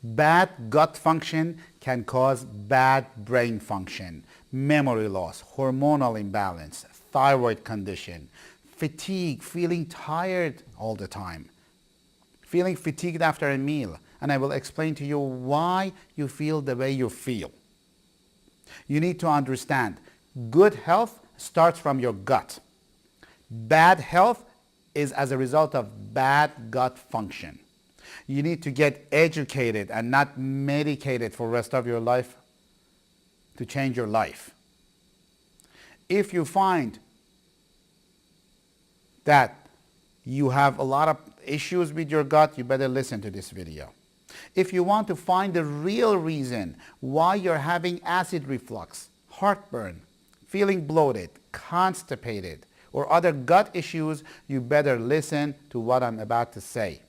Bad gut function can cause bad brain function, memory loss, hormonal imbalance, thyroid condition, fatigue, feeling tired all the time, feeling fatigued after a meal. And I will explain to you why you feel the way you feel. You need to understand, good health starts from your gut. Bad health is as a result of bad gut function. You need to get educated and not medicated for the rest of your life to change your life. If you find that you have a lot of issues with your gut, you better listen to this video. If you want to find the real reason why you're having acid reflux, heartburn, feeling bloated, constipated, or other gut issues, you better listen to what I'm about to say.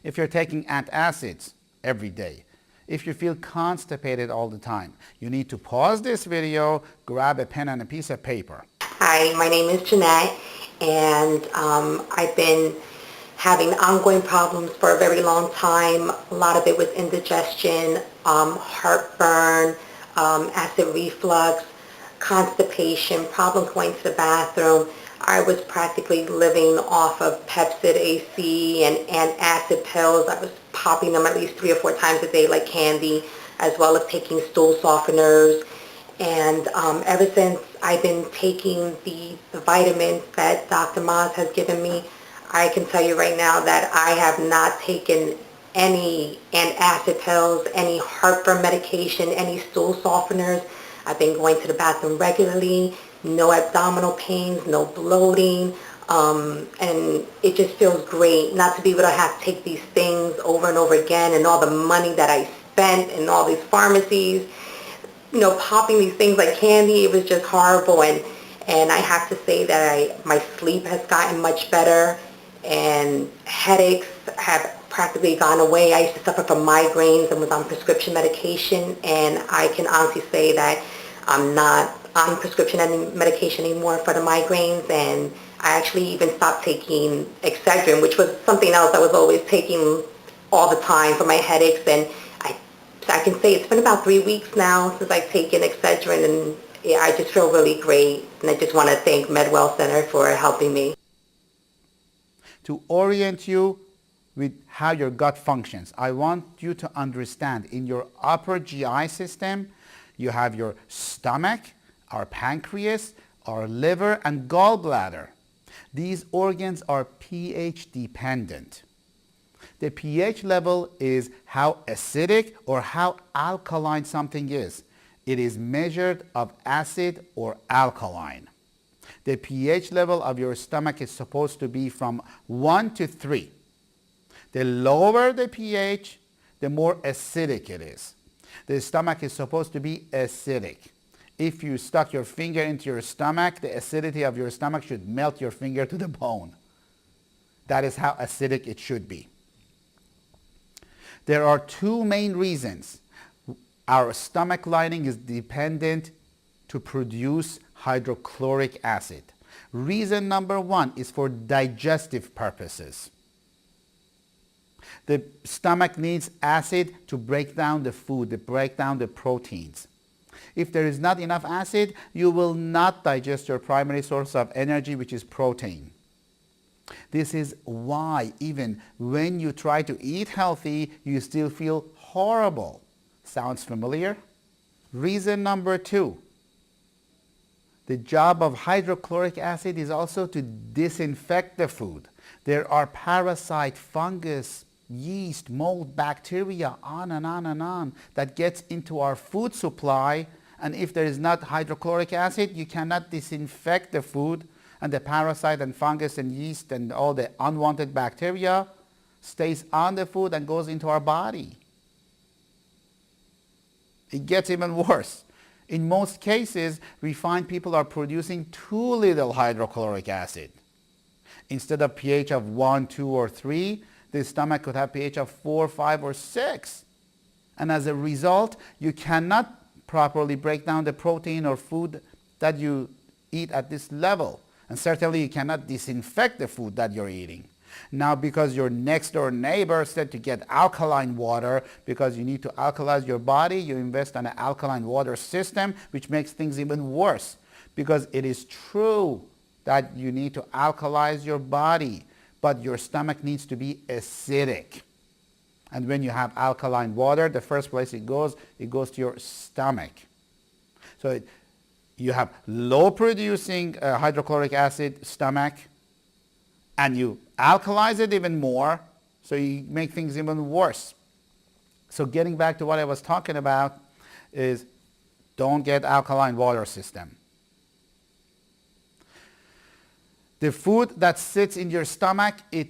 If you're taking antacids every day, if you feel constipated all the time, you need to pause this video, grab a pen and a piece of paper. Hi, my name is Jeanette, and I've been having ongoing problems for a very long time. A lot of it was indigestion, heartburn, acid reflux, constipation, problems going to the bathroom. I was practically living off of Pepsid AC and antacid pills. I was popping them at least 3 or 4 times a day like candy, as well as taking stool softeners. And ever since I've been taking the vitamins that Dr. Maz has given me, I can tell you right now that I have not taken any antacid pills, any heartburn medication, any stool softeners. I've been going to the bathroom regularly, no abdominal pains, no bloating, and it just feels great not to be able to have to take these things over and over again, and all the money that I spent in all these pharmacies, you know, popping these things like candy. It was just horrible, and I have to say that my sleep has gotten much better, and headaches have practically gone away. I used to suffer from migraines and was on prescription medication, and I can honestly say that I'm not on prescription medication anymore for the migraines, and I actually even stopped taking Excedrin, which was something else I was always taking all the time for my headaches. And I can say it's been about 3 weeks now since I've taken Excedrin, and I just feel really great, and I just want to thank Medwell Center for helping me. To orient you with how your gut functions, I want you to understand in your upper GI system, you have your stomach, our pancreas, our liver, and gallbladder. These organs are pH dependent. The pH level is how acidic or how alkaline something is. It is measured of acid or alkaline. The pH level of your stomach is supposed to be from 1 to 3. The lower the pH, the more acidic it is. The stomach is supposed to be acidic. If you stuck your finger into your stomach, the acidity of your stomach should melt your finger to the bone. That is how acidic it should be. There are 2 main reasons our stomach lining is dependent to produce hydrochloric acid. Reason number 1 is for digestive purposes. The stomach needs acid to break down the food, to break down the proteins. If there is not enough acid, you will not digest your primary source of energy, which is protein. This is why even when you try to eat healthy, you still feel horrible. Sounds familiar? Reason number 2. The job of hydrochloric acid is also to disinfect the food. There are parasite, fungus, yeast, mold, bacteria, on and on and on, that gets into our food supply. And if there is not hydrochloric acid, you cannot disinfect the food, and the parasite and fungus and yeast and all the unwanted bacteria stays on the food and goes into our body. It gets even worse. In most cases, we find people are producing too little hydrochloric acid. Instead of pH of 1, 2, or 3, the stomach could have pH of 4, 5, or 6. And as a result, you cannot properly break down the protein or food that you eat at this level. And certainly you cannot disinfect the food that you're eating. Now, because your next door neighbor said to get alkaline water because you need to alkalize your body, you invest in an alkaline water system, which makes things even worse. Because it is true that you need to alkalize your body, but your stomach needs to be acidic. And when you have alkaline water, the first place it goes to your stomach. So you have low producing hydrochloric acid stomach, and you alkalize it even more, so you make things even worse. So getting back to what I was talking about is don't get alkaline water system. The food that sits in your stomach, it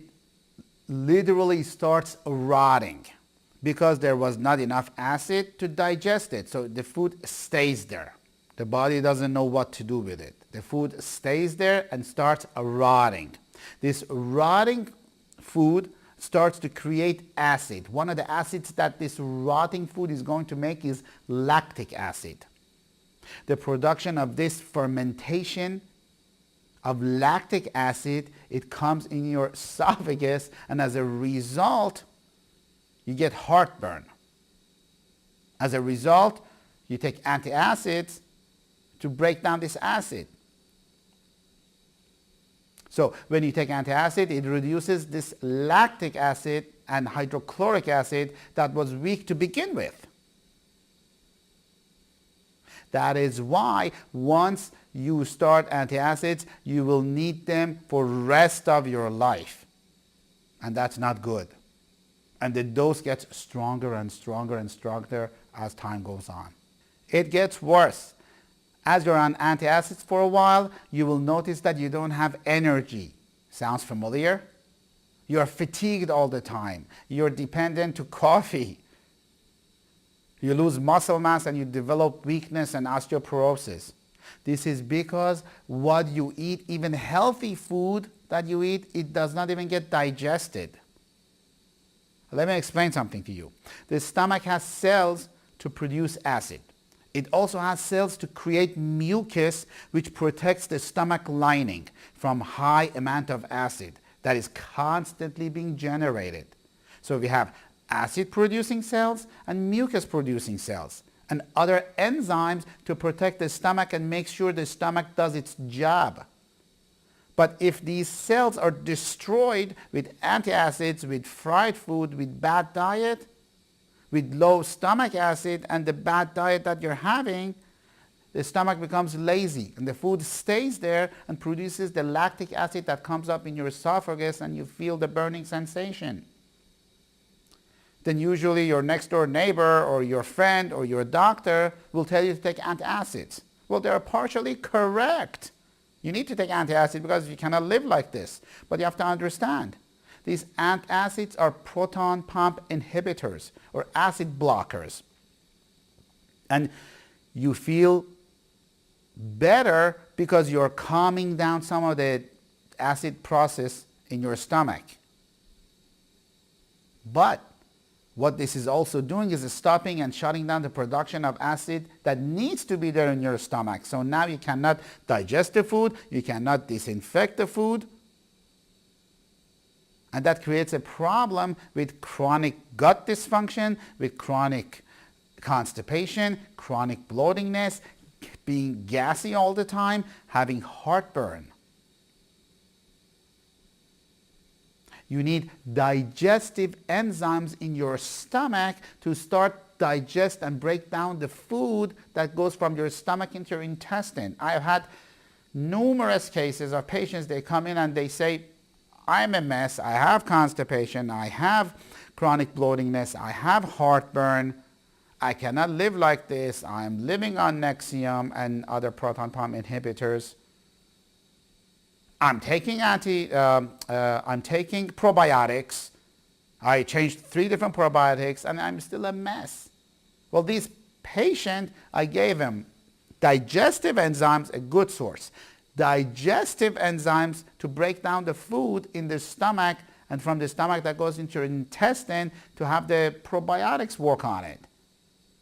literally starts rotting because there was not enough acid to digest it. So the food stays there. The body doesn't know what to do with it. The food stays there and starts rotting. This rotting food starts to create acid. One of the acids that this rotting food is going to make is lactic acid. The production of this fermentation of lactic acid, it comes in your esophagus, and as a result, you get heartburn. As a result, you take antacids to break down this acid. So when you take antacid, it reduces this lactic acid and hydrochloric acid that was weak to begin with. That is why once you start antacids, you will need them for the rest of your life. And that's not good. And the dose gets stronger and stronger and stronger as time goes on. It gets worse. As you're on antacids for a while, you will notice that you don't have energy. Sounds familiar? You're fatigued all the time. You're dependent to coffee. You lose muscle mass and you develop weakness and osteoporosis. This is because what you eat, even healthy food that you eat, it does not even get digested. Let me explain something to you. The stomach has cells to produce acid. It also has cells to create mucus, which protects the stomach lining from high amount of acid that is constantly being generated. So we have acid producing cells and mucus producing cells and other enzymes to protect the stomach and make sure the stomach does its job. But if these cells are destroyed with antacids, with fried food, with bad diet, with low stomach acid and the bad diet that you're having, the stomach becomes lazy and the food stays there and produces the lactic acid that comes up in your esophagus and you feel the burning sensation. Then usually your next door neighbor or your friend or your doctor will tell you to take antacids. Well, they're partially correct. You need to take antacid because you cannot live like this. But you have to understand, these antacids are proton pump inhibitors or acid blockers. And you feel better because you're calming down some of the acid process in your stomach. But what this is also doing is stopping and shutting down the production of acid that needs to be there in your stomach. So now you cannot digest the food, you cannot disinfect the food, and that creates a problem with chronic gut dysfunction, with chronic constipation, chronic bloatingness, being gassy all the time, having heartburn. You need digestive enzymes in your stomach to start digest and break down the food that goes from your stomach into your intestine. I've had numerous cases of patients, they come in and they say, I'm a mess, I have constipation, I have chronic bloatingness, I have heartburn, I cannot live like this, I'm living on Nexium and other proton pump inhibitors. I'm taking probiotics. I changed 3 different probiotics and I'm still a mess. Well, this patient, I gave him digestive enzymes, a good source. Digestive enzymes to break down the food in the stomach and from the stomach that goes into your intestine to have the probiotics work on it.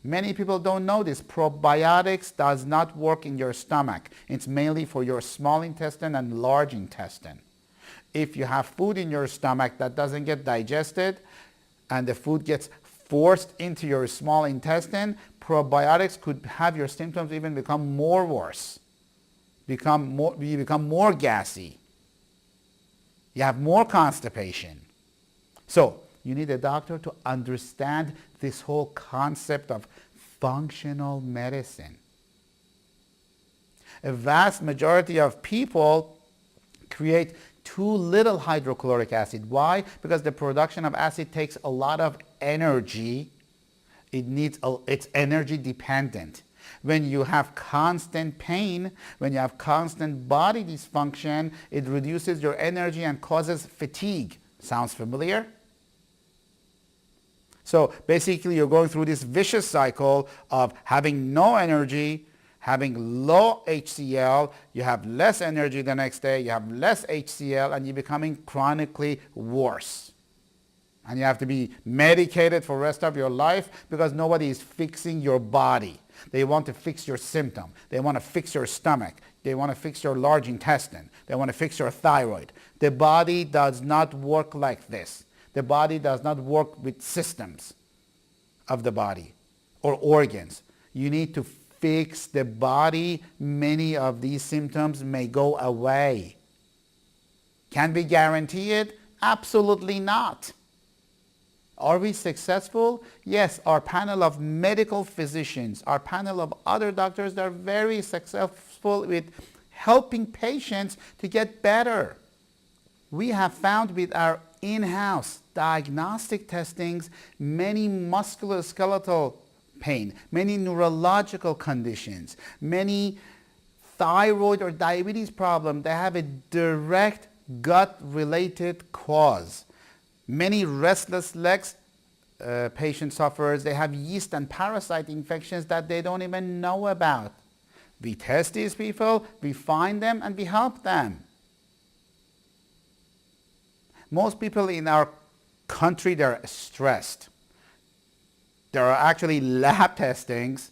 Many people don't know this. Probiotics does not work in your stomach. It's mainly for your small intestine and large intestine. If you have food in your stomach that doesn't get digested and the food gets forced into your small intestine, probiotics could have your symptoms even become more worse. You become more gassy. You have more constipation. So you need a doctor to understand this whole concept of functional medicine. A vast majority of people create too little hydrochloric acid. Why? Because the production of acid takes a lot of energy. It's energy dependent. When you have constant pain, when you have constant body dysfunction, it reduces your energy and causes fatigue. Sounds familiar? So basically you're going through this vicious cycle of having no energy, having low HCl, you have less energy the next day, you have less HCl, and you're becoming chronically worse. And you have to be medicated for the rest of your life because nobody is fixing your body. They want to fix your symptom. They want to fix your stomach. They want to fix your large intestine. They want to fix your thyroid. The body does not work like this. The body does not work with systems of the body or organs. You need to fix the body. Many of these symptoms may go away. Can we guarantee it? Absolutely not. Are we successful? Yes, our panel of medical physicians, our panel of other doctors are very successful with helping patients to get better. We have found with our in-house diagnostic testings many musculoskeletal pain, many neurological conditions, many thyroid or diabetes problems that have a direct gut-related cause. Many restless legs patient sufferers, they have yeast and parasite infections that they don't even know about. We test these people, we find them, and we help them. Most people in our country, they're stressed. There are actually lab testings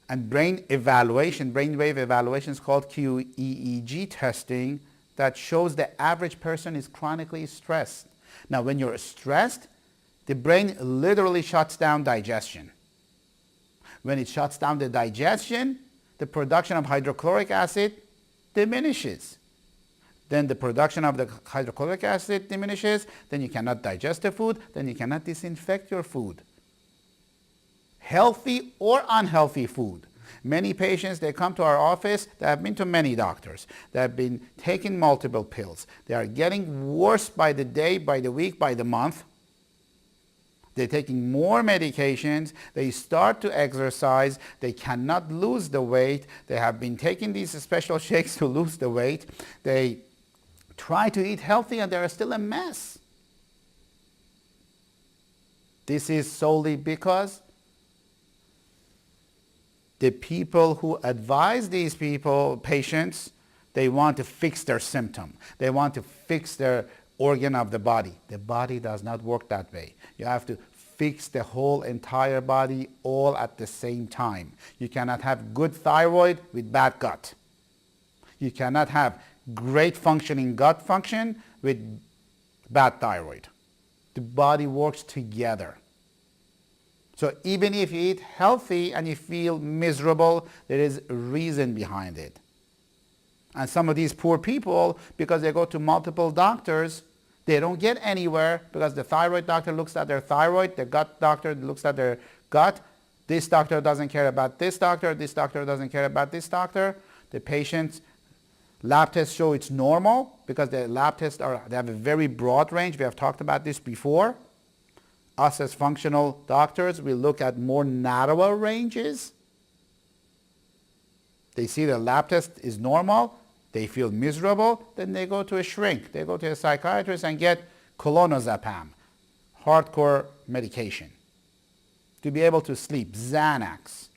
and brainwave evaluations called QEEG testing that shows the average person is chronically stressed. Now, when you're stressed, the brain literally shuts down digestion. When it shuts down the digestion, the production of hydrochloric acid diminishes. Then the production of the hydrochloric acid diminishes, then you cannot digest the food, then you cannot disinfect your food. Healthy or unhealthy food. Many patients, they come to our office, they have been to many doctors, they have been taking multiple pills. They are getting worse by the day, by the week, by the month. They're taking more medications, they start to exercise, they cannot lose the weight, they have been taking these special shakes to lose the weight, they try to eat healthy and they're still a mess. This is solely because the people who advise these patients, they want to fix their symptom. They want to fix their organ of the body. The body does not work that way. You have to fix the whole entire body all at the same time. You cannot have good thyroid with bad gut. You cannot have great functioning gut function with bad thyroid. The body works together. So even if you eat healthy and you feel miserable, there is a reason behind it. And some of these poor people, because they go to multiple doctors, they don't get anywhere because the thyroid doctor looks at their thyroid, the gut doctor looks at their gut. This doctor doesn't care about this doctor doesn't care about this doctor. The patient's lab tests show it's normal because the lab tests they have a very broad range. We have talked about this before. Us as functional doctors, we look at more narrower ranges. They see the lab test is normal, they feel miserable, then they go to a shrink. They go to a psychiatrist and get clonazepam, hardcore medication, to be able to sleep, Xanax.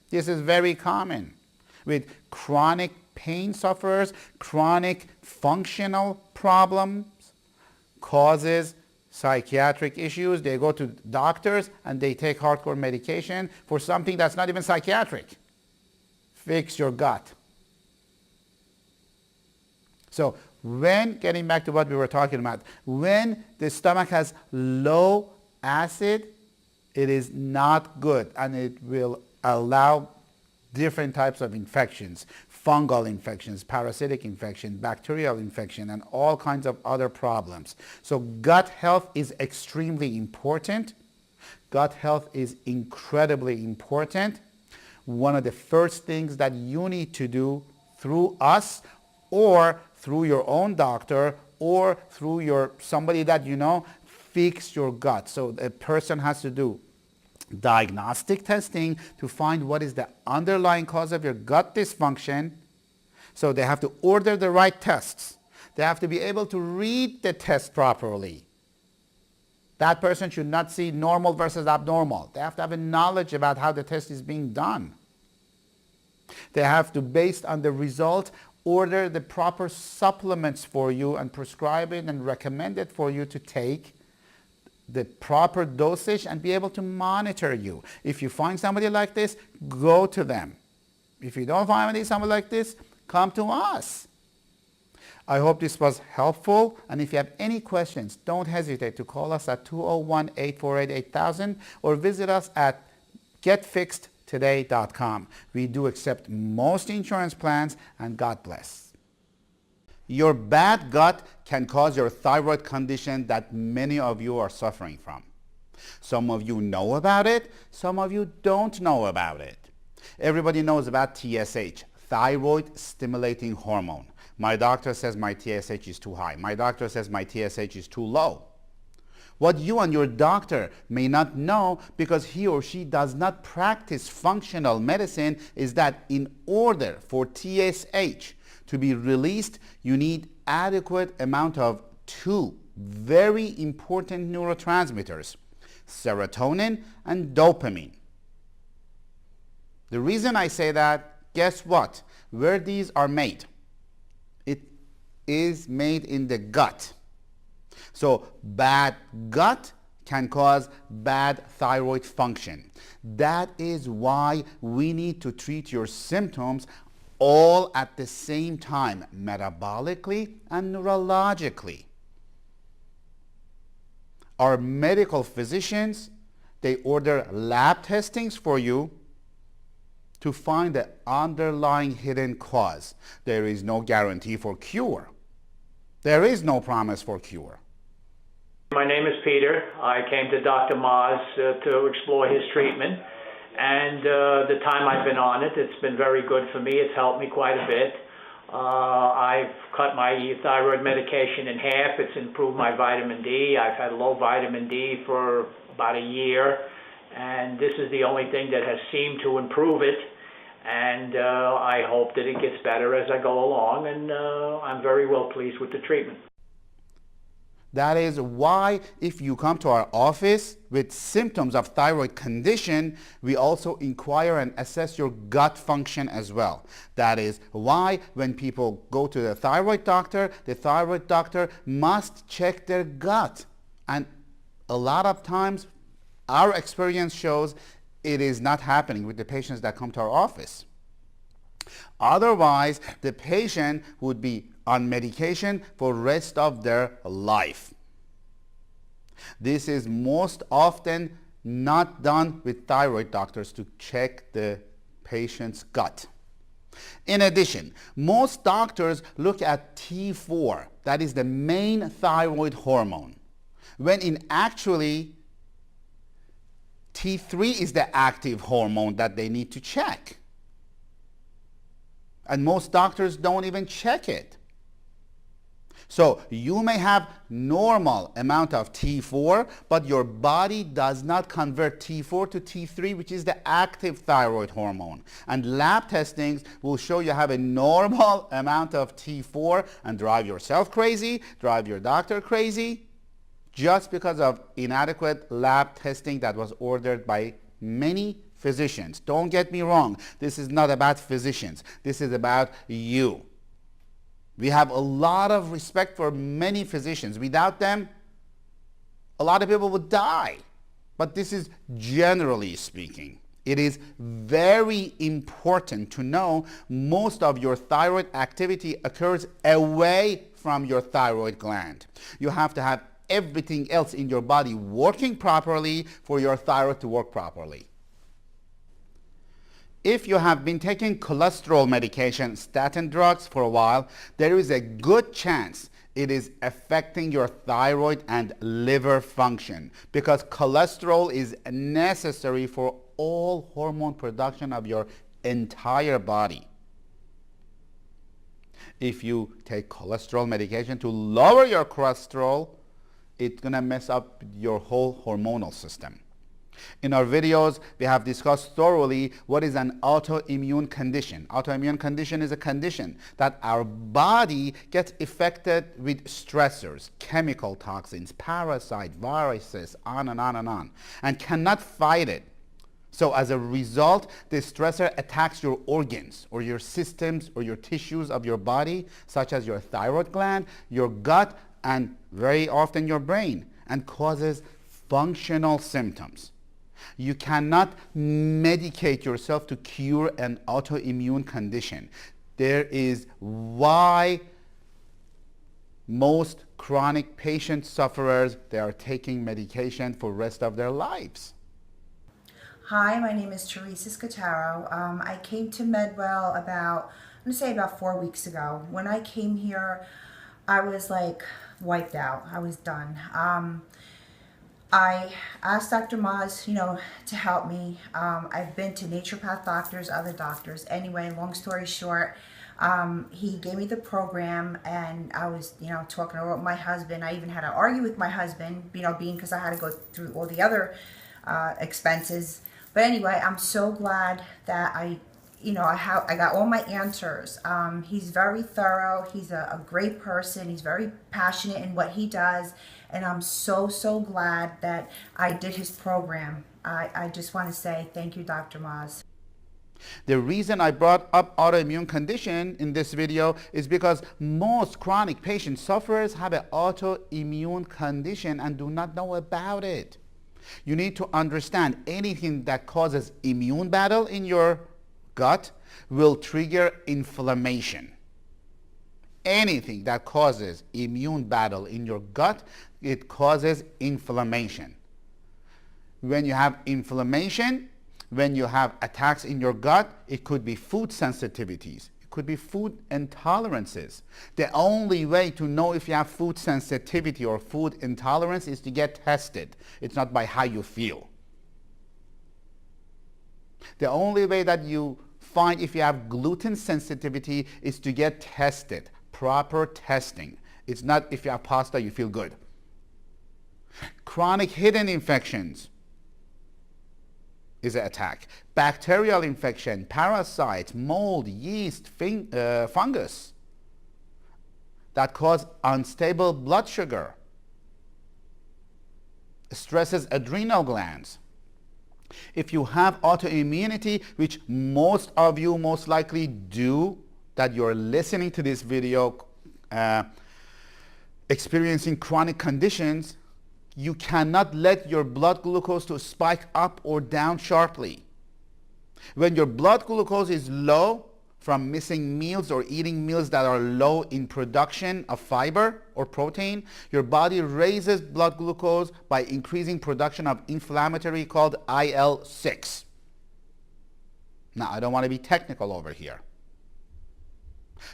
This is very common with chronic pain sufferers, chronic functional problems, causes psychiatric issues. They go to doctors and they take hardcore medication for something that's not even psychiatric. Fix your gut. So when, getting back to what we were talking about, when the stomach has low acid, it is not good, and it will allow different types of infections, fungal infections, parasitic infection, bacterial infection, and all kinds of other problems. So gut health is extremely important. Gut health is incredibly important. One of the first things that you need to do through us or through your own doctor or through somebody that you know, fix your gut. So a person has to do diagnostic testing to find what is the underlying cause of your gut dysfunction. So they have to order the right tests. They have to be able to read the test properly. That person should not see normal versus abnormal. They have to have a knowledge about how the test is being done. They have to, based on the result, order the proper supplements for you and prescribe it and recommend it for you to take the proper dosage and be able to monitor you. If you find somebody like this, go to them. If you don't find somebody like this, come to us. I hope this was helpful, and if you have any questions, don't hesitate to call us at 201-848-8000 or visit us at getfixedtoday.com. We do accept most insurance plans, and God bless. Your bad gut can cause your thyroid condition that many of you are suffering from. Some of you know about it, some of you don't know about it. Everybody knows about TSH, thyroid stimulating hormone. My doctor says my TSH is too high. My doctor says my TSH is too low. What you and your doctor may not know, because he or she does not practice functional medicine, is that in order for TSH to be released, you need adequate amount of two very important neurotransmitters, serotonin and dopamine. The reason I say that, guess what? Where these are made? It is made in the gut. So bad gut can cause bad thyroid function. That is why we need to treat your symptoms all at the same time, metabolically and neurologically. Our medical physicians, they order lab testings for you to find the underlying hidden cause. There is no guarantee for cure. There is no promise for cure. My name is Peter. I came to Dr. Maz to explore his treatment, and the time I've been on it, it's been very good for me. It's helped me quite a bit. I've cut my thyroid medication in half. It's improved my vitamin D. I've had low vitamin D for about a year, and this is the only thing that has seemed to improve it. And I hope that it gets better as I go along, and I'm very well pleased with the treatment. That is why if you come to our office with symptoms of thyroid condition, we also inquire and assess your gut function as well. That is why when people go to the thyroid doctor must check their gut. And a lot of times our experience shows it is not happening with the patients that come to our office. Otherwise, the patient would be on medication for the rest of their life. This is most often not done with thyroid doctors to check the patient's gut. In addition, most doctors look at T4, that is the main thyroid hormone, when in actually T3 is the active hormone that they need to check. And most doctors don't even check it. So you may have normal amount of T4, but your body does not convert T4 to T3, which is the active thyroid hormone. And lab testings will show you have a normal amount of T4 and drive yourself crazy, drive your doctor crazy, just because of inadequate lab testing that was ordered by many physicians. Don't get me wrong. This is not about physicians. This is about you. We have a lot of respect for many physicians. Without them, a lot of people would die. But this is generally speaking. It is very important to know most of your thyroid activity occurs away from your thyroid gland. You have to have everything else in your body working properly for your thyroid to work properly. If you have been taking cholesterol medication, statin drugs for a while, there is a good chance it is affecting your thyroid and liver function, because cholesterol is necessary for all hormone production of your entire body. If you take cholesterol medication to lower your cholesterol, it's going to mess up your whole hormonal system. In our videos, we have discussed thoroughly what is an autoimmune condition. Autoimmune condition is a condition that our body gets affected with stressors, chemical toxins, parasites, viruses, on and on and on, and cannot fight it. So as a result, the stressor attacks your organs or your systems or your tissues of your body, such as your thyroid gland, your gut, and very often your brain, and causes functional symptoms. You cannot medicate yourself to cure an autoimmune condition. There is why most chronic patient sufferers, they are taking medication for the rest of their lives. Hi, my name is Teresa Scataro. I came to Medwell about 4 weeks ago. When I came here, I was like wiped out. I was done. I asked Dr. Maz, to help me. I've been to naturopath doctors, other doctors. Anyway, long story short, he gave me the program, and I was, talking about my husband. I even had to argue with my husband, being because I had to go through all the other expenses. But anyway, I'm so glad that I got all my answers. He's very thorough. He's a great person. He's very passionate in what he does. And I'm so, so glad that I did his program. I just want to say thank you, Dr. Maz. The reason I brought up autoimmune condition in this video is because most chronic patient sufferers have an autoimmune condition and do not know about it. You need to understand anything that causes immune battle in your gut will trigger inflammation. Anything that causes immune battle in your gut, it causes inflammation. When you have inflammation, when you have attacks in your gut, it could be food sensitivities. It could be food intolerances. The only way to know if you have food sensitivity or food intolerance is to get tested. It's not by how you feel. The only way that you find if you have gluten sensitivity is to get tested. Proper testing. It's not if you have pasta, you feel good. Chronic hidden infections is an attack. Bacterial infection, parasites, mold, yeast, fungus that cause unstable blood sugar, stresses adrenal glands. If you have autoimmunity, which most of you most likely do, that you're listening to this video experiencing chronic conditions, you cannot let your blood glucose to spike up or down sharply. When your blood glucose is low from missing meals or eating meals that are low in production of fiber or protein, your body raises blood glucose by increasing production of inflammatory called IL-6. Now, I don't want to be technical over here.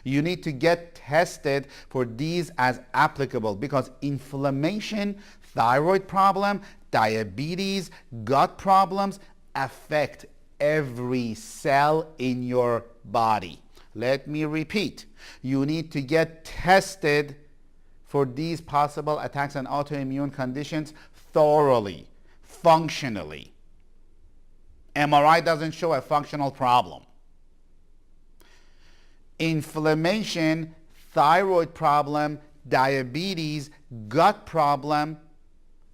You need to get tested for these as applicable, because inflammation, thyroid problem, diabetes, gut problems affect every cell in your body. Let me repeat. You need to get tested for these possible attacks and autoimmune conditions thoroughly, functionally. MRI doesn't show a functional problem. Inflammation, thyroid problem, diabetes, gut problem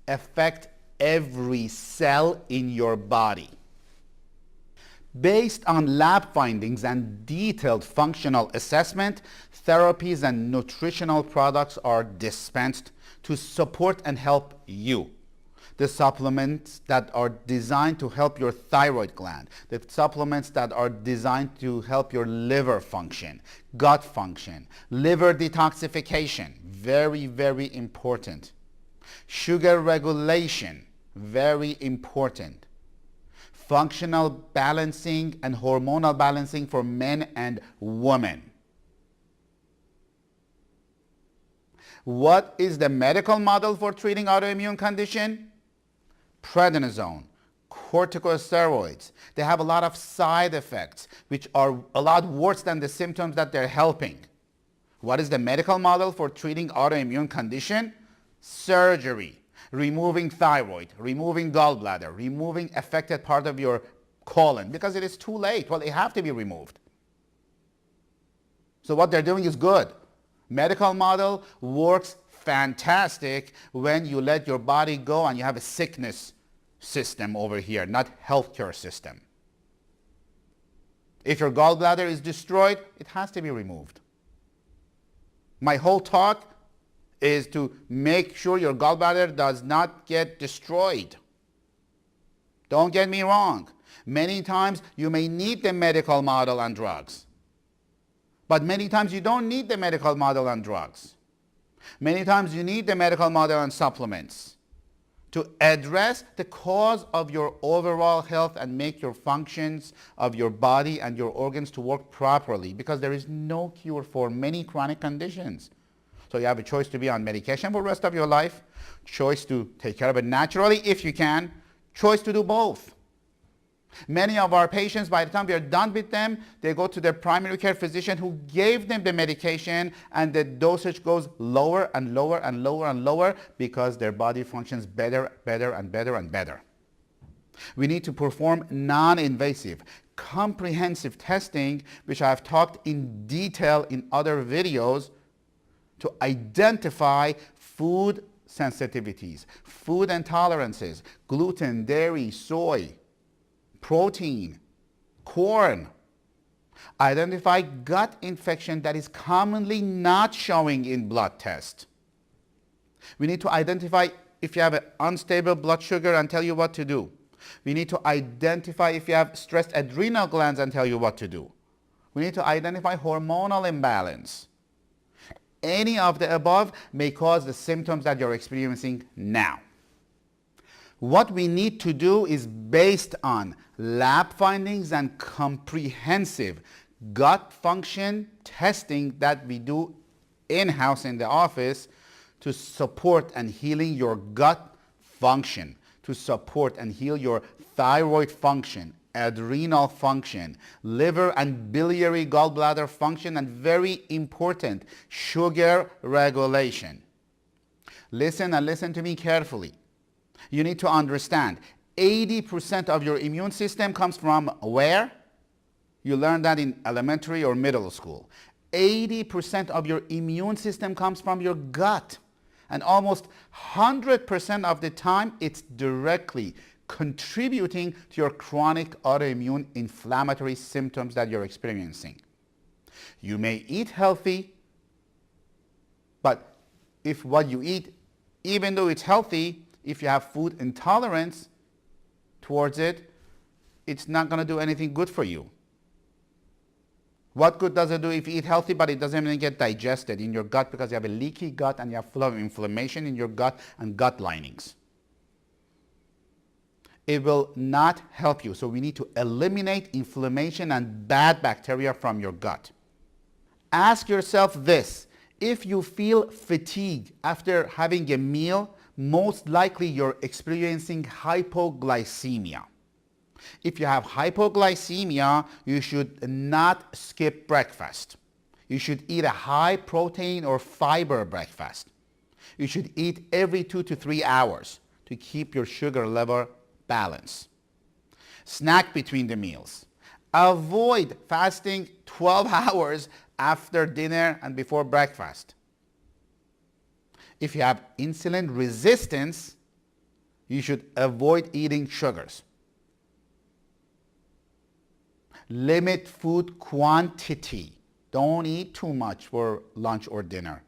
affect every cell in your body. Based on lab findings and detailed functional assessment, therapies and nutritional products are dispensed to support and help you. the supplements that are designed to help your thyroid gland, the supplements that are designed to help your liver function, gut function, liver detoxification, very, very important. Sugar regulation, very important. Functional balancing and hormonal balancing for men and women. What is the medical model for treating autoimmune condition? Prednisone, corticosteroids. They have a lot of side effects which are a lot worse than the symptoms that they're helping. What is the medical model for treating autoimmune condition? Surgery, removing thyroid, removing gallbladder, removing affected part of your colon because it is too late. Well, they have to be removed. So what they're doing is good. Medical model works fantastic when you let your body go and you have a sickness system over here, not healthcare system. If your gallbladder is destroyed, it has to be removed. My whole talk is to make sure your gallbladder does not get destroyed. Don't get me wrong. Many times you may need the medical model and drugs. But many times you don't need the medical model and drugs. Many times you need the medical model and supplements to address the cause of your overall health and make your functions of your body and your organs to work properly, because there is no cure for many chronic conditions. So you have a choice to be on medication for the rest of your life, choice to take care of it naturally if you can, choice to do both. Many of our patients, by the time we are done with them, they go to their primary care physician who gave them the medication, and the dosage goes lower and lower and lower and lower because their body functions better, better, and better and better. We need to perform non-invasive, comprehensive testing, which I have talked in detail in other videos, to identify food sensitivities, food intolerances, gluten, dairy, soy, protein, corn. Identify gut infection that is commonly not showing in blood test. We need to identify if you have an unstable blood sugar and tell you what to do. We need to identify if you have stressed adrenal glands and tell you what to do. We need to identify hormonal imbalance. Any of the above may cause the symptoms that you're experiencing now. What we need to do is based on lab findings and comprehensive gut function testing that we do in-house in the office to support and healing your gut function, to support and heal your thyroid function, adrenal function, liver and biliary gallbladder function, and very important, sugar regulation. Listen and listen to me carefully. You need to understand 80% of your immune system comes from where? You learned that in elementary or middle school. 80% of your immune system comes from your gut. And almost 100% of the time, it's directly contributing to your chronic autoimmune inflammatory symptoms that you're experiencing. You may eat healthy, but if what you eat, even though it's healthy, if you have food intolerance towards it, it's not going to do anything good for you. What good does it do if you eat healthy but it doesn't even get digested in your gut because you have a leaky gut and you have full of inflammation in your gut and gut linings? It will not help you. So we need to eliminate inflammation and bad bacteria from your gut. Ask yourself this: if you feel fatigue after having a meal, most likely you're experiencing hypoglycemia. If you have hypoglycemia, you should not skip breakfast. You should eat a high protein or fiber breakfast. You should eat every 2 to 3 hours to keep your sugar level balanced. Snack between the meals. Avoid fasting 12 hours after dinner and before breakfast. If you have insulin resistance, you should avoid eating sugars. Limit food quantity. Don't eat too much for lunch or dinner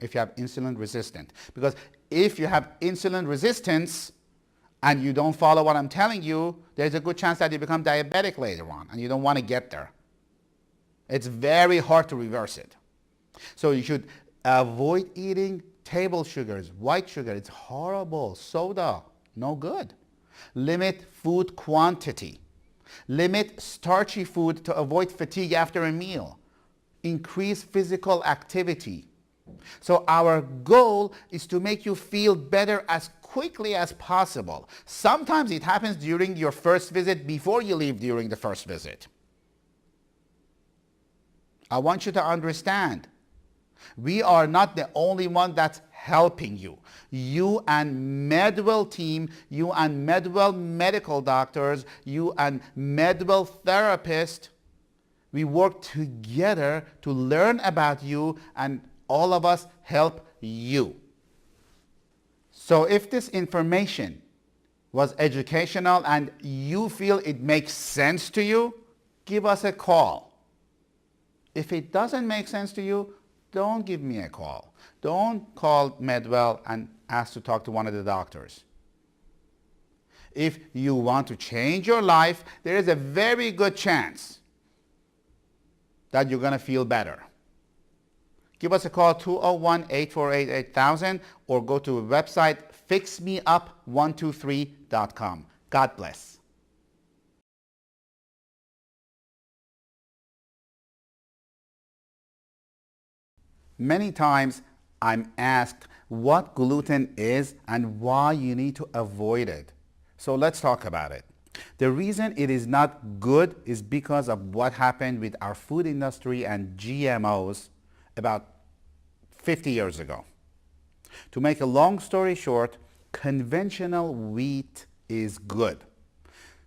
if you have insulin resistant, because if you have insulin resistance and you don't follow what I'm telling you, there's a good chance that you become diabetic later on, and you don't want to get there. It's very hard to reverse it. So you should avoid eating table sugars, white sugar. It's horrible. Soda, no good. Limit food quantity. Limit starchy food to avoid fatigue after a meal. Increase physical activity. So our goal is to make you feel better as quickly as possible. Sometimes it happens during your first visit, before you leave during the first visit. I want you to understand, we are not the only one that's helping you. You and Medwell team, you and Medwell medical doctors, you and Medwell therapists, we work together to learn about you, and all of us help you. So if this information was educational and you feel it makes sense to you, give us a call. If it doesn't make sense to you, don't give me a call. Don't call Medwell and ask to talk to one of the doctors. If you want to change your life, there is a very good chance that you're going to feel better. Give us a call, 201-848-8000, or go to the website fixmeup123.com. God bless. Many times I'm asked what gluten is and why you need to avoid it. So let's talk about it. The reason it is not good is because of what happened with our food industry and GMOs about 50 years ago. To make a long story short, conventional wheat is good.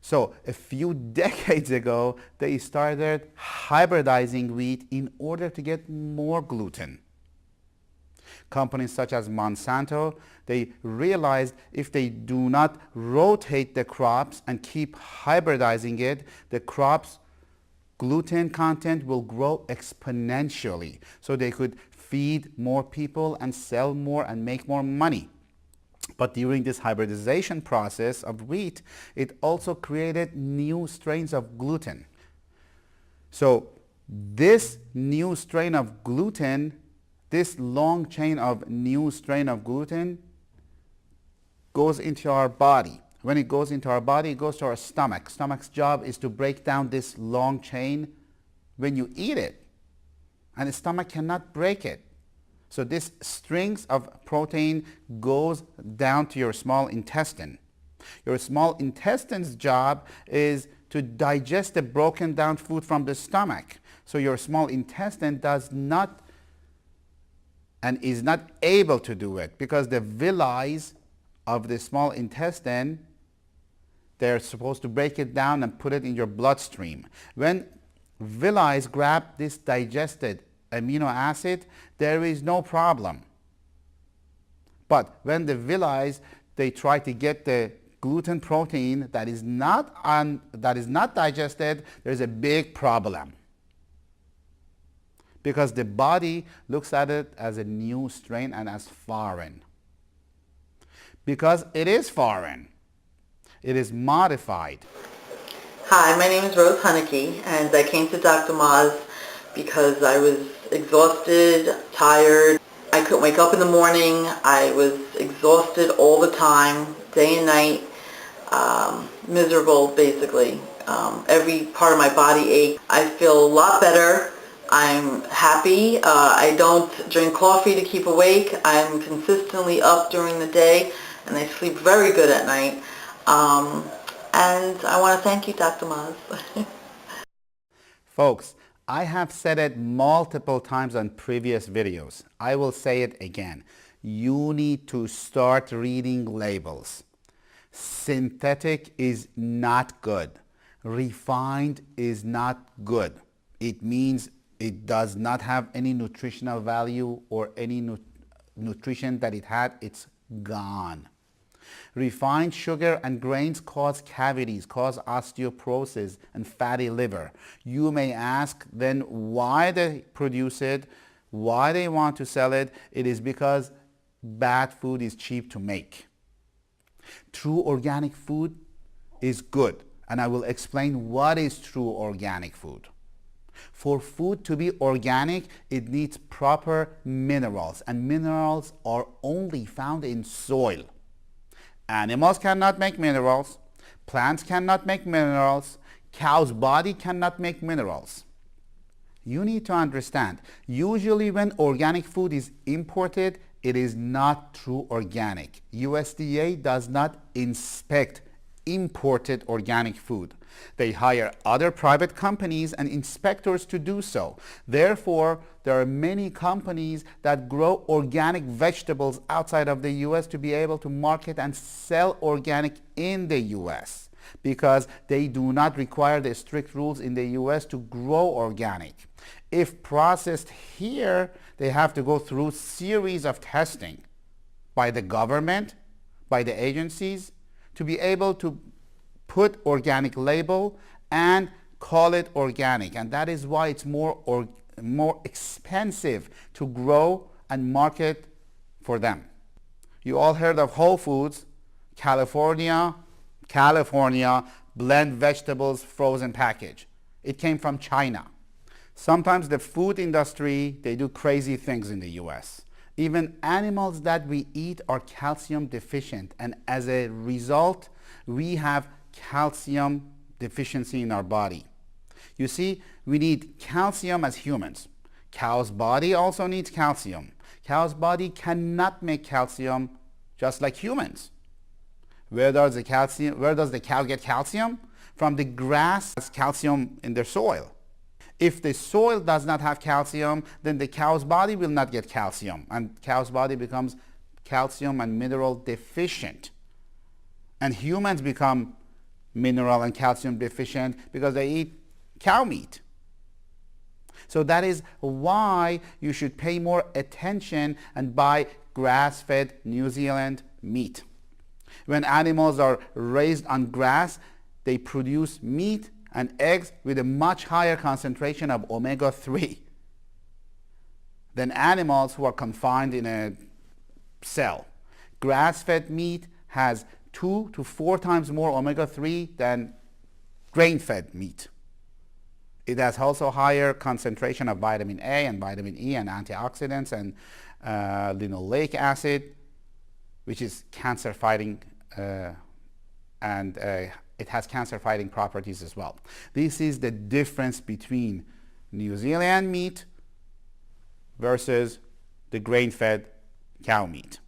So a few decades ago, they started hybridizing wheat in order to get more gluten. Companies such as Monsanto, they realized if they do not rotate the crops and keep hybridizing it, the crop's gluten content will grow exponentially. So they could feed more people and sell more and make more money. But during this hybridization process of wheat, it also created new strains of gluten. So this new strain of gluten, this long chain of new strain of gluten goes into our body. When it goes into our body, it goes to our stomach. Stomach's job is to break down this long chain when you eat it. And the stomach cannot break it. So this strings of protein goes down to your small intestine. Your small intestine's job is to digest the broken down food from the stomach. So your small intestine does not and is not able to do it because the villi of the small intestine, they're supposed to break it down and put it in your bloodstream. When villi grab this digested amino acid, there is no problem. But when the villi, they try to get the gluten protein that is not digested, there's a big problem. Because the body looks at it as a new strain and as foreign. Because it is foreign. It is modified. Hi, my name is Rose Hunnicky, and I came to Dr. Maz because I was exhausted, tired. I couldn't wake up in the morning. I was exhausted all the time, day and night, miserable basically. Every part of my body ached. I feel a lot better. I'm happy. I don't drink coffee to keep awake. I'm consistently up during the day, and I sleep very good at night. And I want to thank you, Dr. Maz. Folks, I have said it multiple times on previous videos. I will say it again. You need to start reading labels. Synthetic is not good. Refined is not good. It means it does not have any nutritional value or any nutrition that it had. It's gone. Refined sugar and grains cause cavities, cause osteoporosis and fatty liver. You may ask then why they produce it, why they want to sell it. It is because bad food is cheap to make. True organic food is good, and I will explain what is true organic food. For food to be organic, it needs proper minerals, and minerals are only found in soil. Animals cannot make minerals, plants cannot make minerals, cow's body cannot make minerals. You need to understand, usually when organic food is imported, it is not true organic. USDA does not inspect imported organic food. They hire other private companies and inspectors to do so. Therefore, there are many companies that grow organic vegetables outside of the US to be able to market and sell organic in the US, because they do not require the strict rules in the US to grow organic. If processed here, they have to go through a series of testing by the government, by the agencies, to be able to put organic label and call it organic. And that is why it's more expensive to grow and market for them. You all heard of Whole Foods, California, blend vegetables frozen package. It came from China. Sometimes the food industry, they do crazy things in the US. Even animals that we eat are calcium deficient, and as a result, we have calcium deficiency in our body. You see, we need calcium as humans. Cow's body also needs calcium. Cow's body cannot make calcium just like humans. Where does the cow get calcium? From the grass has calcium in their soil. If the soil does not have calcium, then the cow's body will not get calcium, and cow's body becomes calcium and mineral deficient. And humans become mineral and calcium deficient because they eat cow meat. So that is why you should pay more attention and buy grass-fed New Zealand meat. When animals are raised on grass, they produce meat and eggs with a much higher concentration of omega-3 than animals who are confined in a cell. Grass-fed meat has 2 to 4 times more omega-3 than grain-fed meat. It has also higher concentration of vitamin A and vitamin E and antioxidants and linoleic acid, which is cancer-fighting, and it has cancer-fighting properties as well. This is the difference between New Zealand meat versus the grain-fed cow meat.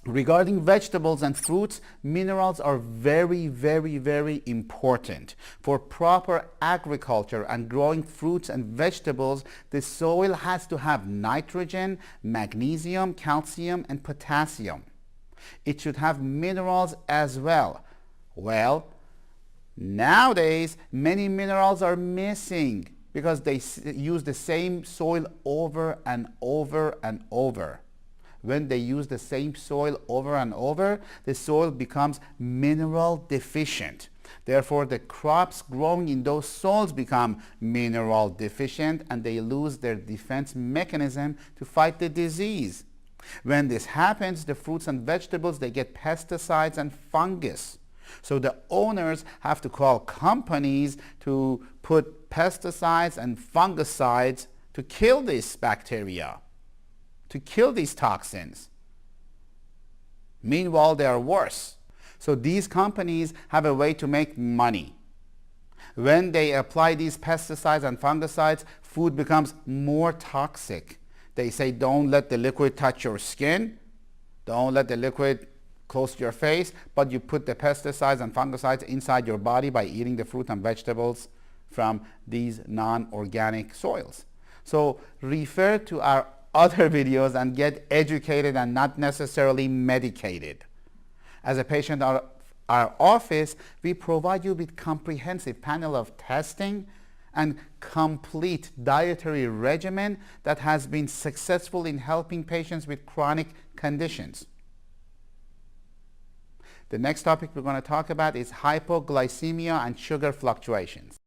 Regarding vegetables and fruits, minerals are very, very, very important. For proper agriculture and growing fruits and vegetables, the soil has to have nitrogen, magnesium, calcium, and potassium. It should have minerals as well. Well, nowadays, many minerals are missing because they use the same soil over and over and over. When they use the same soil over and over, the soil becomes mineral deficient. Therefore, the crops growing in those soils become mineral deficient, and they lose their defense mechanism to fight the disease. When this happens, the fruits and vegetables, they get pesticides and fungus. So the owners have to call companies to put pesticides and fungicides to kill this bacteria, to kill these toxins. Meanwhile, they are worse. So these companies have a way to make money. When they apply these pesticides and fungicides, food becomes more toxic. They say, don't let the liquid touch your skin, don't let the liquid close to your face, but you put the pesticides and fungicides inside your body by eating the fruit and vegetables from these non-organic soils. So refer to our other videos and get educated and not necessarily medicated. As a patient at our office, we provide you with comprehensive panel of testing and complete dietary regimen that has been successful in helping patients with chronic conditions. The next topic we're going to talk about is hypoglycemia and sugar fluctuations.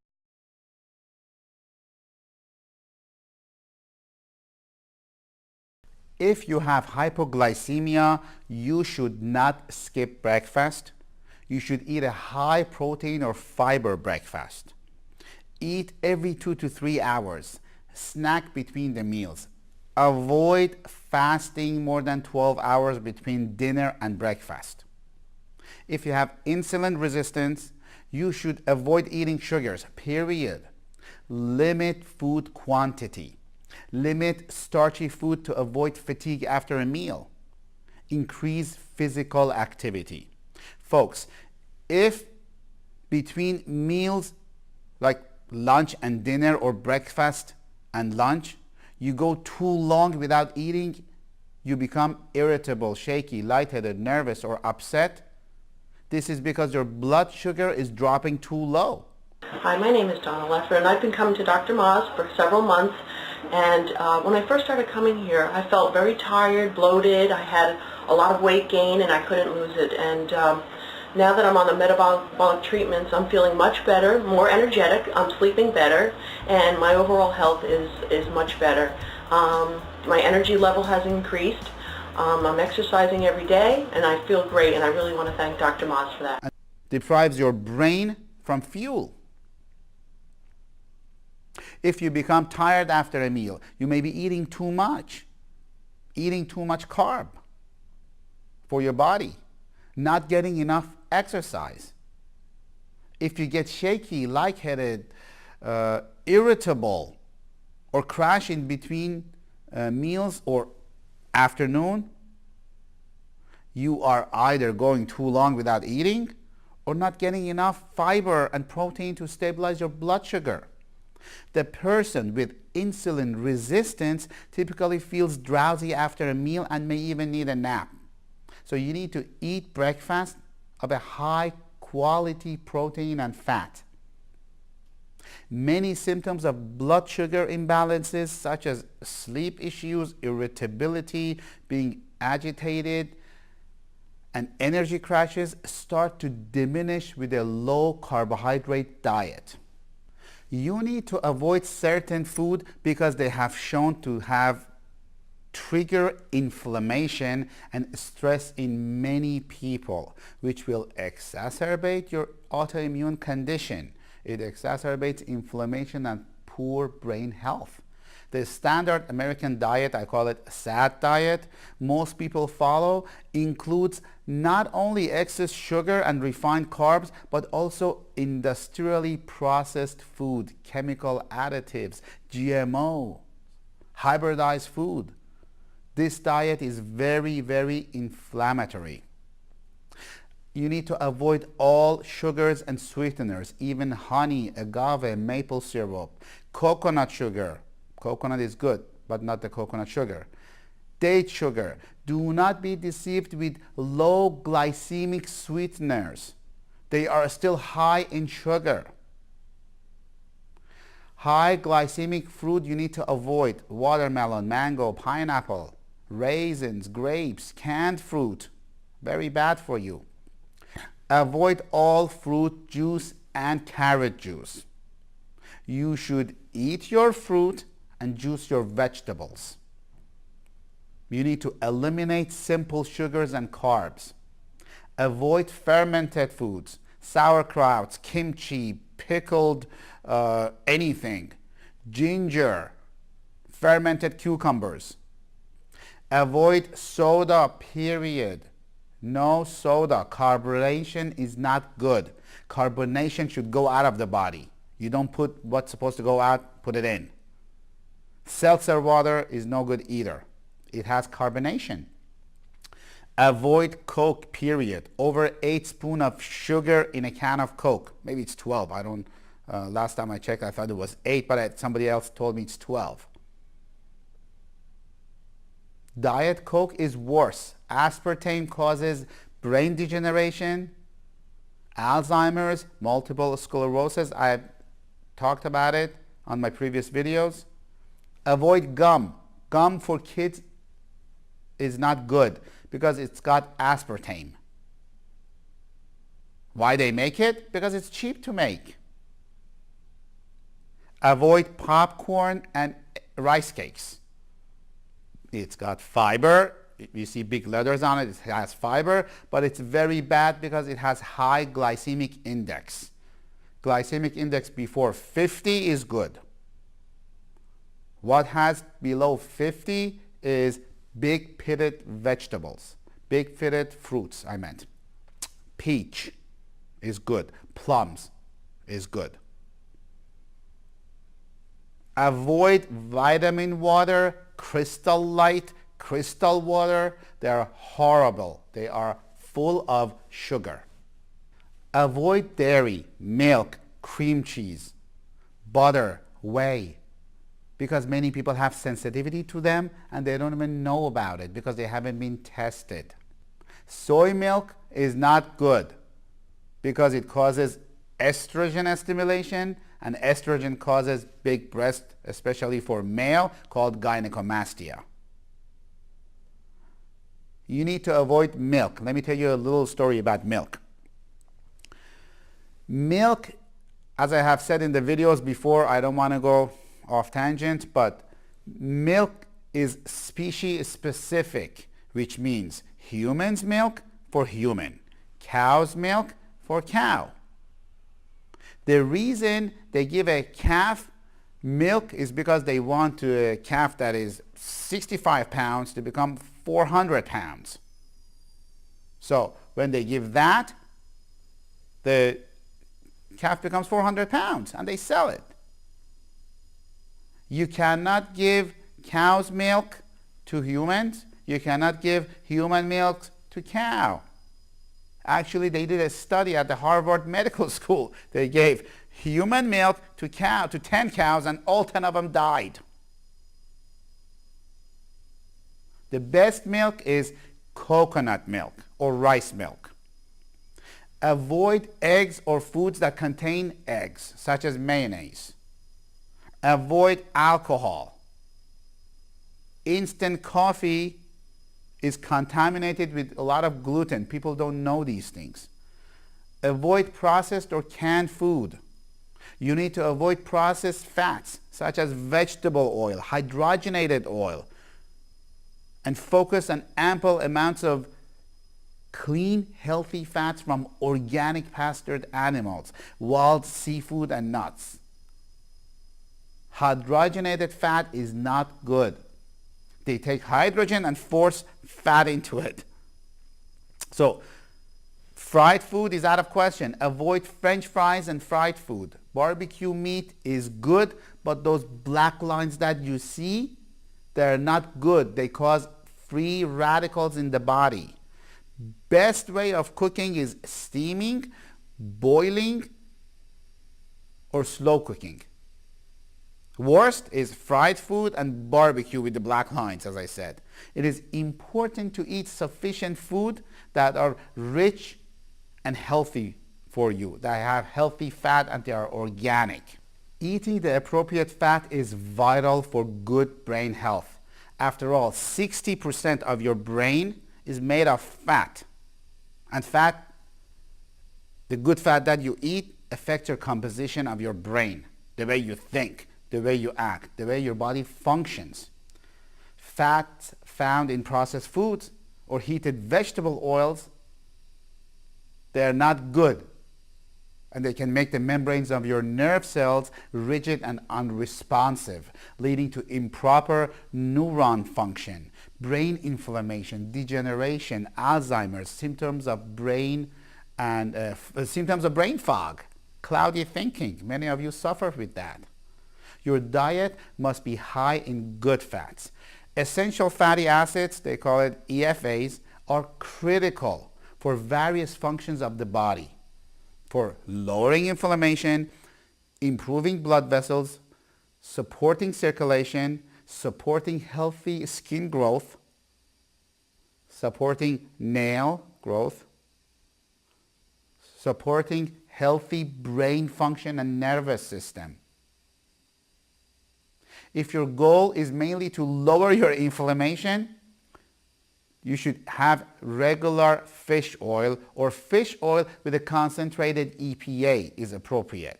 If you have hypoglycemia, you should not skip breakfast. You should eat a high protein or fiber breakfast. Eat every 2 to 3 hours. Snack between the meals. Avoid fasting more than 12 hours between dinner and breakfast. If you have insulin resistance, you should avoid eating sugars, period. Limit food quantity. Limit starchy food to avoid fatigue after a meal. Increase physical activity. Folks, if between meals like lunch and dinner or breakfast and lunch, you go too long without eating, you become irritable, shaky, lightheaded, nervous, or upset. This is because your blood sugar is dropping too low. Hi, my name is Donna Leffer, and I've been coming to Dr. Moz for several months. And when I first started coming here, I felt very tired, bloated. I had a lot of weight gain, and I couldn't lose it. And now that I'm on the metabolic treatments, I'm feeling much better, more energetic. I'm sleeping better, and my overall health is much better. My energy level has increased. I'm exercising every day, and I feel great, and I really want to thank Dr. Moz for that. Deprives your brain from fuel. If you become tired after a meal, you may be eating too much carb for your body, not getting enough exercise. If you get shaky, lightheaded, irritable, or crash in between meals or afternoon, you are either going too long without eating or not getting enough fiber and protein to stabilize your blood sugar. The person with insulin resistance typically feels drowsy after a meal and may even need a nap. So you need to eat breakfast of a high quality protein and fat. Many symptoms of blood sugar imbalances such as sleep issues, irritability, being agitated, and energy crashes start to diminish with a low carbohydrate diet. You need to avoid certain food because they have shown to have trigger inflammation and stress in many people, which will exacerbate your autoimmune condition. It exacerbates inflammation and poor brain health. The standard American diet, I call it SAD diet, most people follow, includes not only excess sugar and refined carbs, but also industrially processed food, chemical additives, GMO, hybridized food. This diet is very, very inflammatory. You need to avoid all sugars and sweeteners, even honey, agave, maple syrup, coconut sugar. Coconut is good, but not the coconut sugar. Date sugar. Do not be deceived with low glycemic sweeteners. They are still high in sugar. High glycemic fruit you need to avoid: watermelon, mango, pineapple, raisins, grapes, canned fruit. Very bad for you. Avoid all fruit juice and carrot juice. You should eat your fruit and juice your vegetables. You need to eliminate simple sugars and carbs. Avoid fermented foods, sauerkrauts, kimchi, pickled anything, ginger, fermented cucumbers. Avoid soda, period. No soda. Carbonation is not good. Carbonation should go out of the body. You don't put what's supposed to go out, put it in. Seltzer water is no good either. It has carbonation. Avoid Coke, period. Over 8 spoons of sugar in a can of Coke. Maybe it's 12. I don't. Last time I checked, I thought it was 8, but somebody else told me it's 12. Diet Coke is worse. Aspartame causes brain degeneration, Alzheimer's, multiple sclerosis. I've talked about it on my previous videos. Avoid gum. Gum for kids is not good because it's got aspartame. Why they make it? Because it's cheap to make. Avoid popcorn and rice cakes. It's got fiber. You see big letters on it. It has fiber, but it's very bad because it has high glycemic index. Glycemic index before 50 is good. What has below 50 is big pitted vegetables, big pitted fruits, I meant. Peach is good. Plums is good. Avoid vitamin water, Crystal Light, Crystal water. They are horrible. They are full of sugar. Avoid dairy, milk, cream cheese, butter, whey, because many people have sensitivity to them and they don't even know about it because they haven't been tested. Soy milk is not good because it causes estrogen stimulation, and estrogen causes big breast, especially for male, called gynecomastia. You need to avoid milk. Let me tell you a little story about milk. Milk, as I have said in the videos before, I don't want to go off tangent, but milk is species specific, which means human's milk for human, cow's milk for cow. The reason they give a calf milk is because they want a calf that is 65 pounds to become 400 pounds. So when they give that, the calf becomes 400 pounds and they sell it. You cannot give cow's milk to humans. You cannot give human milk to cow. Actually, they did a study at the Harvard Medical School. They gave human milk to 10 cows and all 10 of them died. The best milk is coconut milk or rice milk. Avoid eggs or foods that contain eggs, such as mayonnaise. Avoid alcohol. Instant coffee is contaminated with a lot of gluten. People don't know these things. Avoid processed or canned food. You need to avoid processed fats, such as vegetable oil, hydrogenated oil, and focus on ample amounts of clean, healthy fats from organic pastured animals, wild seafood, and nuts. Hydrogenated fat is not good. They take hydrogen and force fat into it. So, fried food is out of question. Avoid French fries and fried food. Barbecue meat is good, but those black lines that you see, they're not good. They cause free radicals in the body. Best way of cooking is steaming, boiling, or slow cooking. Worst is fried food and barbecue with the black lines, as I said. It is important to eat sufficient food that are rich and healthy for you, that have healthy fat and they are organic. Eating the appropriate fat is vital for good brain health. After all, 60% of your brain is made of fat. And fat, the good fat that you eat, affects your composition of your brain, the way you think, the way you act, the way your body functions. Fats found in processed foods or heated vegetable oils, they are not good. And they can make the membranes of your nerve cells rigid and unresponsive, leading to improper neuron function, brain inflammation, degeneration, Alzheimer's, symptoms of brain fog, cloudy thinking. Many of you suffer with that. Your diet must be high in good fats. Essential fatty acids, they call it EFAs, are critical for various functions of the body, for lowering inflammation, improving blood vessels, supporting circulation, supporting healthy skin growth, supporting nail growth, supporting healthy brain function and nervous system. If your goal is mainly to lower your inflammation, you should have regular fish oil, or fish oil with a concentrated EPA is appropriate.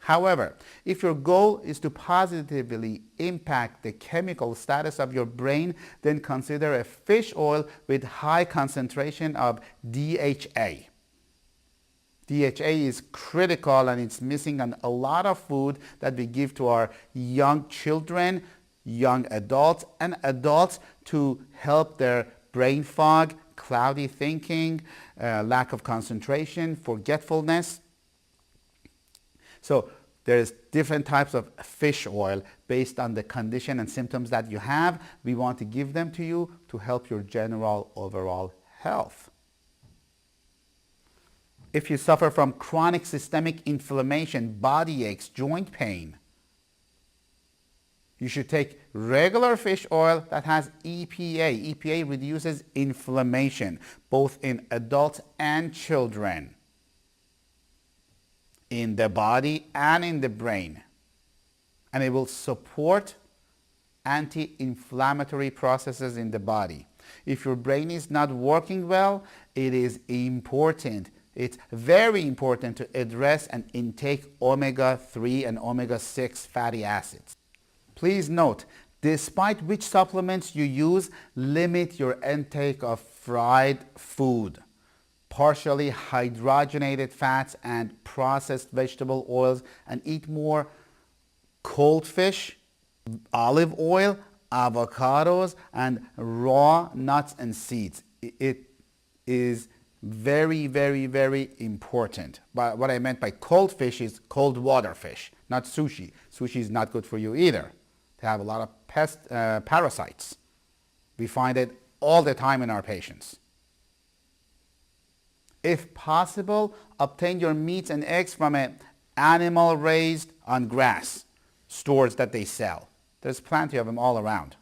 However, if your goal is to positively impact the chemical status of your brain, then consider a fish oil with high concentration of DHA. DHA is critical and it's missing on a lot of food that we give to our young children, young adults, and adults to help their brain fog, cloudy thinking, lack of concentration, forgetfulness. So there's different types of fish oil based on the condition and symptoms that you have. We want to give them to you to help your general overall health. If you suffer from chronic systemic inflammation, body aches, joint pain, you should take regular fish oil that has EPA. EPA reduces inflammation, both in adults and children, in the body and in the brain. And it will support anti-inflammatory processes in the body. If your brain is not working well, it is important. It's very important to address and intake omega-3 and omega-6 fatty acids. Please note, despite which supplements you use, limit your intake of fried food, partially hydrogenated fats, and processed vegetable oils, and eat more cold fish, olive oil, avocados, and raw nuts and seeds. It is very, very, very important. But what I meant by cold fish is cold water fish, not sushi. Sushi is not good for you either. They have a lot of parasites. We find it all the time in our patients. If possible, obtain your meats and eggs from an animal raised on grass stores that they sell. There's plenty of them all around.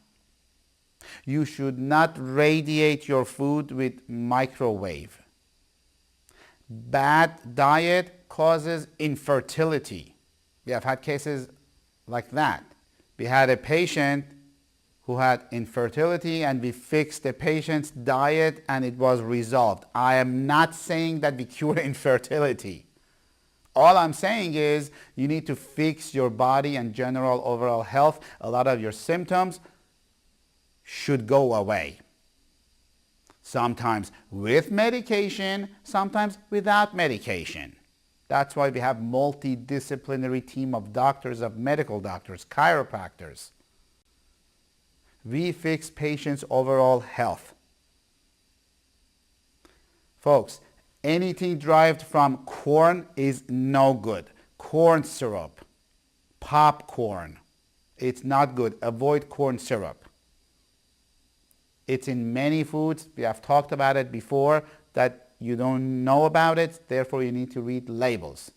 You should not radiate your food with microwave. Bad diet causes infertility. We have had cases like that. We had a patient who had infertility and we fixed the patient's diet and it was resolved. I am not saying that we cure infertility. All I'm saying is you need to fix your body and general overall health. A lot of your symptoms should go away. Sometimes with medication, sometimes without medication. That's why we have multidisciplinary team of doctors, of medical doctors, chiropractors. We fix patients' overall health. Folks, anything derived from corn is no good. Corn syrup, popcorn, it's not good. Avoid corn syrup. It's in many foods. We have talked about it before that you don't know about it, therefore you need to read labels.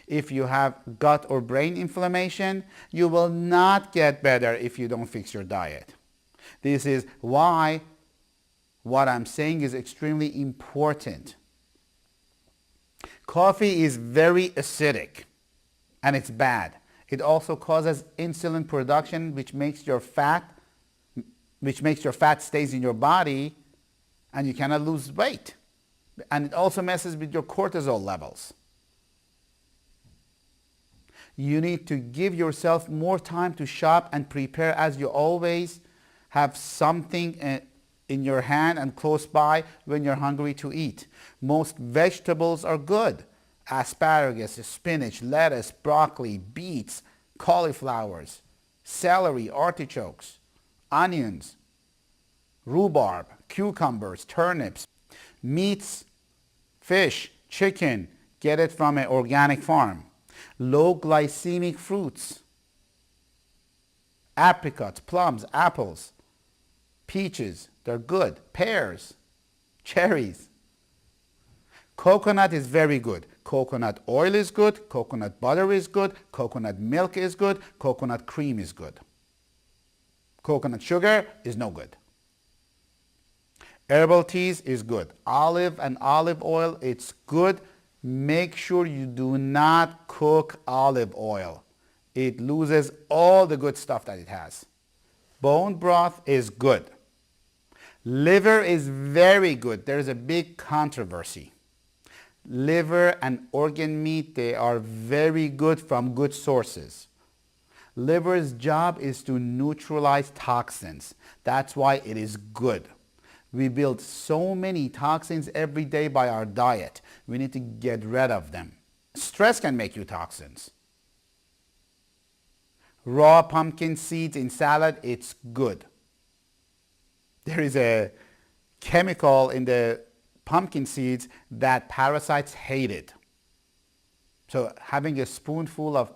If you have gut or brain inflammation, you will not get better if you don't fix your diet. This is why what I'm saying is extremely important. Coffee is very acidic and it's bad. It also causes insulin production, which makes your fat stays in your body and you cannot lose weight. And it also messes with your cortisol levels. You need to give yourself more time to shop and prepare, as you always have something in your hand and close by when you're hungry to eat. Most vegetables are good. Asparagus, spinach, lettuce, broccoli, beets, cauliflowers, celery, artichokes, onions, rhubarb, cucumbers, turnips, meats, fish, chicken, get it from an organic farm. Low glycemic fruits, apricots, plums, apples, peaches, they're good. Pears, cherries. Coconut is very good. Coconut oil is good. Coconut butter is good. Coconut milk is good. Coconut cream is good. Coconut sugar is no good. Herbal teas is good. Olive and olive oil, it's good. Make sure you do not cook olive oil. It loses all the good stuff that it has. Bone broth is good. Liver is very good. There's a big controversy. liver and organ meat, they are very good from good sources. Liver's job is to neutralize toxins. That's why it is good. We build so many toxins every day by our diet. We need to get rid of them. Stress can make you toxins. Raw pumpkin seeds in salad, it's good. There is a chemical in the pumpkin seeds that parasites hate it. So having a spoonful of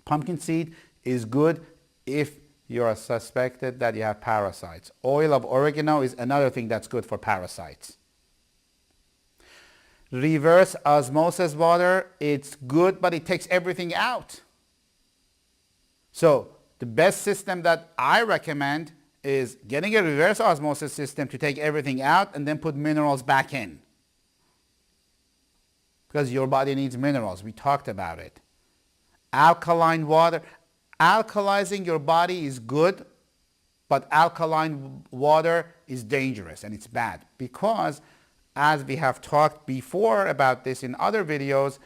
pumpkin seed is good if you are suspected that you have parasites. Oil of oregano is another thing that's good for parasites. Reverse osmosis water, it's good, but it takes everything out. So the best system that I recommend is getting a reverse osmosis system to take everything out and then put minerals back in. Because your body needs minerals. We talked about it. Alkaline water. Alkalizing your body is good, but alkaline water is dangerous and it's bad because, as we have talked before about this in other videos,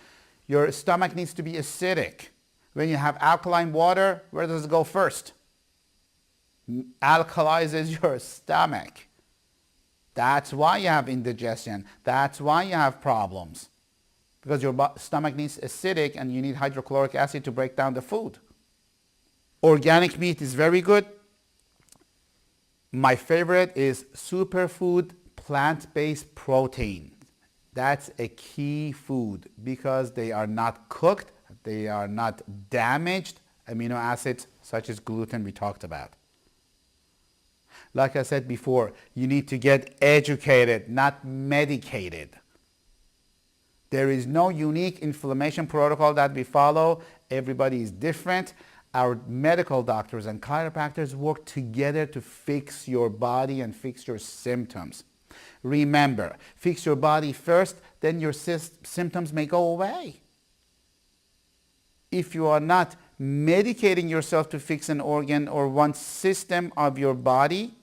your stomach needs to be acidic. When you have alkaline water, where does it go first? Alkalizes your stomach. That's why you have indigestion. That's why you have problems. Because your stomach needs acidic and you need hydrochloric acid to break down the food. Organic meat is very good. My favorite is superfood plant-based protein. That's a key food because they are not cooked, they are not damaged amino acids such as gluten we talked about. Like I said before, you need to get educated, not medicated. There is no unique inflammation protocol that we follow. Everybody is different. Our medical doctors and chiropractors work together to fix your body and fix your symptoms. Remember, fix your body first, then your symptoms may go away. If you are not medicating yourself to fix an organ or one system of your body,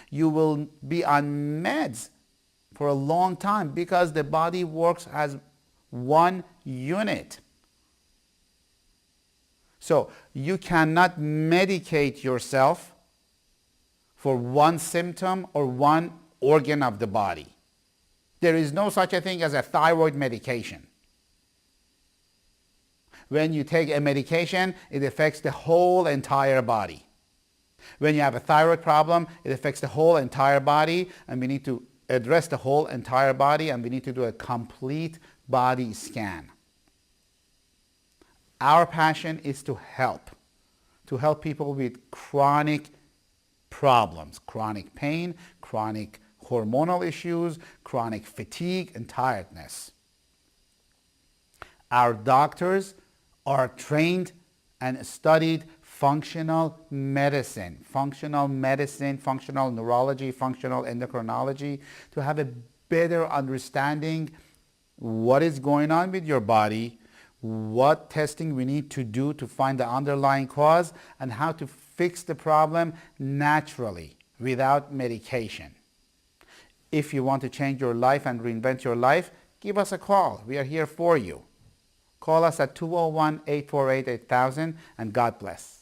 you will be on meds for a long time because the body works as one unit. So you cannot medicate yourself for one symptom or one organ of the body. There is no such a thing as a thyroid medication. When you take a medication, it affects the whole entire body. When you have a thyroid problem, it affects the whole entire body, and we need to address the whole entire body, and we need to do a complete body scan. Our passion is to help people with chronic problems, chronic pain, chronic hormonal issues, chronic fatigue, and tiredness. Our doctors are trained and studied functional medicine, functional neurology, functional endocrinology, to have a better understanding what is going on with your body, what testing we need to do to find the underlying cause, and how to fix the problem naturally without medication. If you want to change your life and reinvent your life, give us a call. We are here for you. Call us at 201-848-8000 and God bless.